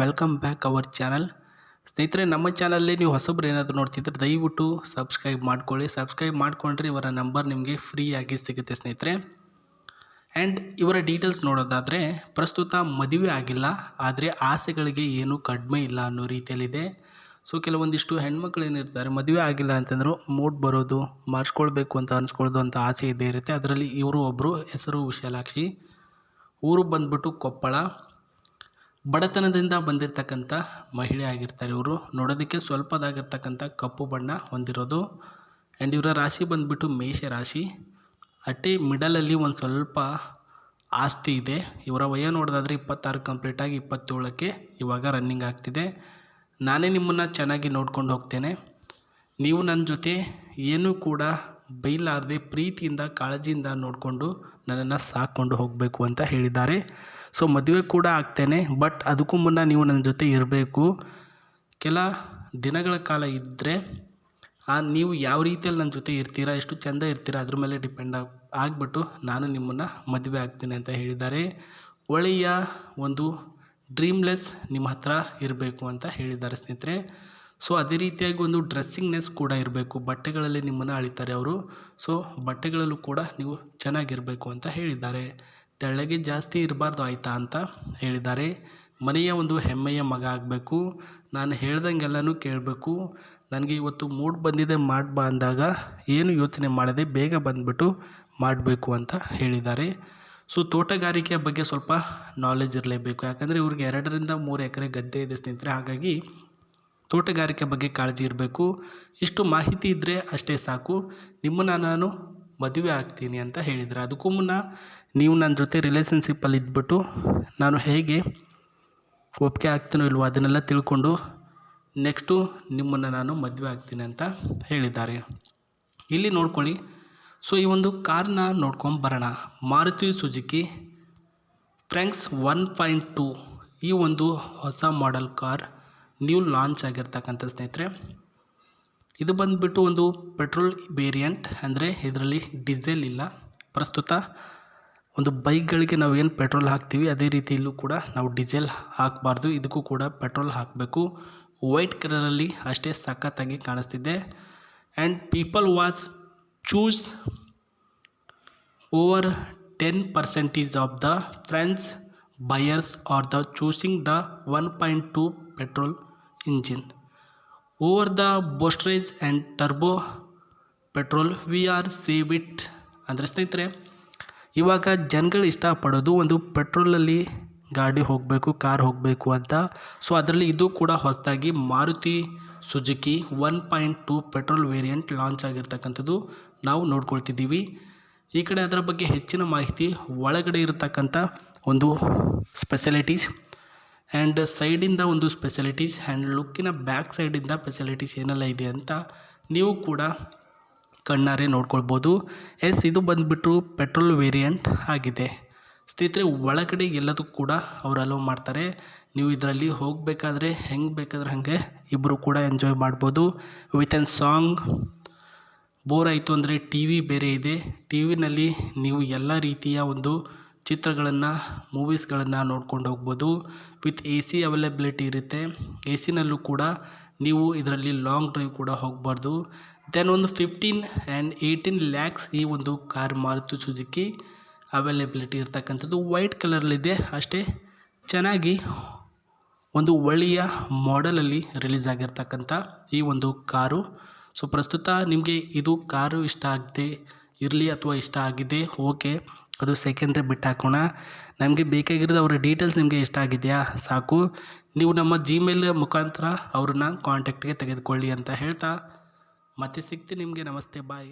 Welcome back our channel. ಸ್ನೇಹಿತರೆ, ನಮ್ಮ ಚಾನಲಲ್ಲಿ ನೀವು ಹೊಸಬ್ರು ಏನಾದರೂ ನೋಡ್ತಿದ್ರೆ ದಯವಿಟ್ಟು ಸಬ್ಸ್ಕ್ರೈಬ್ ಮಾಡ್ಕೊಳ್ಳಿ. ಸಬ್ಸ್ಕ್ರೈಬ್ ಮಾಡಿಕೊಂಡ್ರೆ ಇವರ ನಂಬರ್ ನಿಮಗೆ ಫ್ರೀಯಾಗಿ ಸಿಗುತ್ತೆ ಸ್ನೇಹಿತರೆ. ಆ್ಯಂಡ್ ಇವರ ಡೀಟೇಲ್ಸ್ ನೋಡೋದಾದರೆ, ಪ್ರಸ್ತುತ ಮದುವೆ ಆಗಿಲ್ಲ, ಆದರೆ ಆಸೆಗಳಿಗೆ ಏನೂ ಕಡಿಮೆ ಇಲ್ಲ ಅನ್ನೋ ರೀತಿಯಲ್ಲಿದೆ. ಸೊ ಕೆಲವೊಂದಿಷ್ಟು ಹೆಣ್ಮಕ್ಳು ಏನಿರ್ತಾರೆ, ಮದುವೆ ಆಗಿಲ್ಲ ಅಂತಂದರೂ ಮೂಡ್ ಬರೋದು, ಮಾಡಿಸ್ಕೊಳ್ಬೇಕು ಅಂತ ಅನಿಸ್ಕೊಳ್ಳೋದು ಅಂತ ಆಸೆ ಇದ್ದೇ ಇರುತ್ತೆ. ಅದರಲ್ಲಿ ಇವರು ಒಬ್ಬರು, ಹೆಸರು ವಿಶಾಲಾಕ್ಷಿ, ಊರು ಬಂದ್ಬಿಟ್ಟು ಕೊಪ್ಪಳ. ಬಡತನದಿಂದ ಬಂದಿರತಕ್ಕಂಥ ಮಹಿಳೆ ಆಗಿರ್ತಾರೆ ಇವರು. ನೋಡೋದಕ್ಕೆ ಸ್ವಲ್ಪದಾಗಿರ್ತಕ್ಕಂಥ ಕಪ್ಪು ಬಣ್ಣ ಹೊಂದಿರೋದು. ಆ್ಯಂಡ್ ಇವರ ರಾಶಿ ಬಂದುಬಿಟ್ಟು ಮೇಷ ರಾಶಿ. ಅಟ್ಟೆ ಮಿಡಲಲ್ಲಿ ಒಂದು ಸ್ವಲ್ಪ ಆಸ್ತಿ ಇದೆ. ಇವರ ವಯ ನೋಡೋದಾದರೆ 26 ಕಂಪ್ಲೀಟಾಗಿ 27ಕ್ಕೆ ಇವಾಗ ರನ್ನಿಂಗ್ ಆಗ್ತಿದೆ. ನಾನೇ ನಿಮ್ಮನ್ನು ಚೆನ್ನಾಗಿ ನೋಡ್ಕೊಂಡು ಹೋಗ್ತೇನೆ. ನೀವು ನನ್ನ ಜೊತೆ ಏನೂ ಕೂಡ ಬೈಲಾರದೆ ಪ್ರೀತಿಯಿಂದ ಕಾಳಜಿಯಿಂದ ನೋಡಿಕೊಂಡು ನನ್ನನ್ನು ಸಾಕ್ಕೊಂಡು ಹೋಗಬೇಕು ಅಂತ ಹೇಳಿದ್ದಾರೆ. ಸೊ ಮದುವೆ ಕೂಡ ಆಗ್ತೇನೆ, ಬಟ್ ಅದಕ್ಕೂ ಮುನ್ನ ನೀವು ನನ್ನ ಜೊತೆ ಇರಬೇಕು. ಕೆಲ ದಿನಗಳ ಕಾಲ ಇದ್ದರೆ ನೀವು ಯಾವ ರೀತಿಯಲ್ಲಿ ನನ್ನ ಜೊತೆ ಇರ್ತೀರಾ, ಎಷ್ಟು ಚೆಂದ ಇರ್ತೀರಾ ಅದ್ರ ಮೇಲೆ ಡಿಪೆಂಡ್ ಆಗಿಬಿಟ್ಟು ನಾನು ನಿಮ್ಮನ್ನು ಮದುವೆ ಆಗ್ತೀನಿ ಅಂತ ಹೇಳಿದ್ದಾರೆ. ಒಳ್ಳೆಯ ಒಂದು ಡ್ರೀಮ್ಲೆಸ್ ನಿಮ್ಮ ಹತ್ರ ಇರಬೇಕು ಅಂತ ಹೇಳಿದ್ದಾರೆ ಸ್ನೇಹಿತರೆ. ಸೊ ಅದೇ ರೀತಿಯಾಗಿ ಒಂದು ಡ್ರೆಸ್ಸಿಂಗ್ನೆಸ್ ಕೂಡ ಇರಬೇಕು. ಬಟ್ಟೆಗಳಲ್ಲಿ ನಿಮ್ಮನ್ನು ಅಳಿತಾರೆ ಅವರು. ಸೊ ಬಟ್ಟೆಗಳಲ್ಲೂ ಕೂಡ ನೀವು ಚೆನ್ನಾಗಿರಬೇಕು ಅಂತ ಹೇಳಿದ್ದಾರೆ. ತೆಳ್ಳಗೆ ಜಾಸ್ತಿ ಇರಬಾರ್ದು ಆಯಿತಾ ಅಂತ ಹೇಳಿದ್ದಾರೆ. ಮನೆಯ ಒಂದು ಹೆಮ್ಮೆಯ ಮಗ ಆಗಬೇಕು, ನಾನು ಹೇಳ್ದಂಗೆಲ್ಲನೂ ಕೇಳಬೇಕು, ನನಗೆ ಇವತ್ತು ಮೂಡ್ ಬಂದಿದೆ ಮಾಡ್ಬಾ ಅಂದಾಗ ಏನು ಯೋಚನೆ ಮಾಡದೆ ಬೇಗ ಬಂದುಬಿಟ್ಟು ಮಾಡಬೇಕು ಅಂತ ಹೇಳಿದ್ದಾರೆ. ಸೊ ತೋಟಗಾರಿಕೆಯ ಬಗ್ಗೆ ಸ್ವಲ್ಪ ನಾಲೆಜ್ ಇರಲೇಬೇಕು. ಯಾಕಂದರೆ ಇವ್ರಿಗೆ 2ರಿಂದ 3 ಎಕರೆ ಗದ್ದೆ ಇದೆ ಸ್ನೇಹಿತರೆ. ಹಾಗಾಗಿ ತೋಟಗಾರಿಕೆ ಬಗ್ಗೆ ಕಾಳಜಿ ಇರಬೇಕು. ಇಷ್ಟು ಮಾಹಿತಿ ಇದ್ದರೆ ಅಷ್ಟೇ ಸಾಕು. ನಿಮ್ಮನ್ನು ನಾನು ಮದುವೆ ಆಗ್ತೀನಿ ಅಂತ ಹೇಳಿದರೆ, ಅದಕ್ಕೂ ಮುನ್ನ ನೀವು ನನ್ನ ಜೊತೆ ರಿಲೇಷನ್ಶಿಪ್ಪಲ್ಲಿ ಇದ್ಬಿಟ್ಟು ನಾನು ಹೇಗೆ ಒಪ್ಪಿಗೆ ಆಗ್ತೀನೋ ಇಲ್ವೋ ಅದನ್ನೆಲ್ಲ ತಿಳ್ಕೊಂಡು ನೆಕ್ಸ್ಟು ನಿಮ್ಮನ್ನು ನಾನು ಮದುವೆ ಆಗ್ತೀನಿ ಅಂತ ಹೇಳಿದ್ದಾರೆ. ಇಲ್ಲಿ ನೋಡ್ಕೊಳ್ಳಿ. ಸೊ ಈ ಒಂದು ಕಾರ್ನ ನೋಡ್ಕೊಂಬರೋಣ. ಮಾರುತಿ ಸುಜುಕಿ ಫ್ರ್ಯಾಂಕ್ಸ್ 1.2 ಈ ಒಂದು ಹೊಸ ಮಾಡೆಲ್ ಕಾರ್ ನ್ಯೂ ಲಾಂಚ್ ಆಗಿರ್ತಕ್ಕಂಥ ಸ್ನೇಹಿತರೆ. ಇದು ಬಂದುಬಿಟ್ಟು ಒಂದು ಪೆಟ್ರೋಲ್ ವೇರಿಯಂಟ್, ಅಂದರೆ ಇದರಲ್ಲಿ ಡೀಸೆಲ್ ಇಲ್ಲ. ಪ್ರಸ್ತುತ ಒಂದು ಬೈಕ್ಗಳಿಗೆ ನಾವು ಏನು ಪೆಟ್ರೋಲ್ ಹಾಕ್ತೀವಿ ಅದೇ ರೀತಿಯಲ್ಲೂ ಕೂಡ ನಾವು ಡೀಸೆಲ್ ಹಾಕಬಾರ್ದು, ಇದಕ್ಕೂ ಕೂಡ ಪೆಟ್ರೋಲ್ ಹಾಕಬೇಕು. ವೈಟ್ ಕಲರಲ್ಲಿ ಅಷ್ಟೇ ಸಖತ್ತಾಗಿ ಕಾಣಿಸ್ತಿದೆ. And people watch choose over 10% of the friends buyers are the choosing the 1.2 petrol engine over the boosterjet and turbo petrol we are save it. ಅಂದರೆ ಸ್ನೇಹಿತರೆ, ಇವಾಗ ಜನಗಳು ಇಷ್ಟಪಡೋದು ಒಂದು ಪೆಟ್ರೋಲಲ್ಲಿ ಗಾಡಿ ಹೋಗಬೇಕು, ಕಾರ್ ಹೋಗಬೇಕು ಅಂತ. ಸೊ ಅದರಲ್ಲಿ ಇದು ಕೂಡ ಹೊಸದಾಗಿ Maruti Suzuki 1.2 petrol variant launch ಆಗಿರ್ತಕ್ಕಂಥದ್ದು ನಾವು ನೋಡ್ಕೊಳ್ತಿದ್ದೀವಿ. ಈ ಕಡೆ ಅದರ ಬಗ್ಗೆ ಹೆಚ್ಚಿನ ಮಾಹಿತಿ ಒಳಗಡೆ ಇರತಕ್ಕಂಥ ಒಂದು ಸ್ಪೆಷಾಲಿಟೀಸ್ ಆ್ಯಂಡ್ ಸೈಡಿಂದ ಒಂದು ಸ್ಪೆಷಾಲಿಟೀಸ್ ಆ್ಯಂಡ್ ಲುಕ್ಕಿನ ಬ್ಯಾಕ್ ಸೈಡಿಂದ ಫೆಸಿಲಿಟೀಸ್ ಏನೆಲ್ಲ ಇದೆ ಅಂತ ನೀವು ಕೂಡ ಕಣ್ಣಾರೆ ನೋಡ್ಕೊಳ್ಬೋದು. ಇದು ಬಂದುಬಿಟ್ಟು ಪೆಟ್ರೋಲ್ ವೇರಿಯಂಟ್ ಆಗಿದೆ ಸ್ನೇಹಿತರೆ. ಒಳಗಡೆ ಎಲ್ಲದೂ ಕೂಡ ಅವರು ಅಲೋ ಮಾಡ್ತಾರೆ. ನೀವು ಇದರಲ್ಲಿ ಹೋಗಬೇಕಾದ್ರೆ ಹೆಂಗೆ ಬೇಕಾದ್ರೆ ಹಾಗೆ ಇಬ್ಬರು ಕೂಡ ಎಂಜಾಯ್ ಮಾಡ್ಬೋದು. With an song. ಬೋರ್ ಆಯಿತು ಅಂದರೆ ಟಿ ವಿ ಬೇರೆ ಇದೆ. ಟಿ ವಿನಲ್ಲಿ ನೀವು ಎಲ್ಲ ರೀತಿಯ ಒಂದು ಚಿತ್ರಗಳನ್ನು, ಮೂವೀಸ್ಗಳನ್ನು ನೋಡ್ಕೊಂಡು ಹೋಗ್ಬೋದು. ವಿತ್ AC ಅವೈಲಬಿಲಿಟಿ ಇರುತ್ತೆ. AC ನಲ್ಲೂ ಕೂಡ ನೀವು ಇದರಲ್ಲಿ ಲಾಂಗ್ ಡ್ರೈವ್ ಕೂಡ ಹೋಗಬಾರ್ದು. ದೆನ್ ಒಂದು 15 ಆ್ಯಂಡ್ 18 lakhs ಈ ಒಂದು ಕಾರ್ ಮಾರುತಿ ಸುಜುಕಿ ಅವೈಲಬಿಲಿಟಿ ಇರ್ತಕ್ಕಂಥದ್ದು. ವೈಟ್ ಕಲರಲ್ಲಿದೆ, ಅಷ್ಟೇ ಚೆನ್ನಾಗಿ ಒಂದು ಒಳ್ಳೆಯ ಮಾಡೆಲಲ್ಲಿ ರಿಲೀಸ್ ಆಗಿರ್ತಕ್ಕಂಥ ಈ ಒಂದು ಕಾರು. ಸೊ ಪ್ರಸ್ತುತ ನಿಮಗೆ ಇದು ಕಾರು ಇಷ್ಟ ಆಗದೆ ಇರಲಿ ಅಥವಾ ಇಷ್ಟ ಆಗಿದೆ ಓಕೆ, ಅದು ಸೆಕೆಂಡ್ರಿ ಬಿಟ್ಟು ಹಾಕೋಣ. ನಮಗೆ ಬೇಕಾಗಿರೋದು ಅವರ ಡೀಟೇಲ್ಸ್ ನಿಮಗೆ ಇಷ್ಟ ಆಗಿದೆಯಾ ಸಾಕು. ನೀವು ನಮ್ಮ ಜಿಮೇಲ್ ಮುಖಾಂತರ ಅವ್ರನ್ನ ಕಾಂಟ್ಯಾಕ್ಟ್ಗೆ ತೆಗೆದುಕೊಳ್ಳಿ ಅಂತ ಹೇಳ್ತಾ ಮತ್ತೆ ಸಿಗ್ತೀನಿ ನಿಮಗೆ. ನಮಸ್ತೆ, ಬಾಯ್.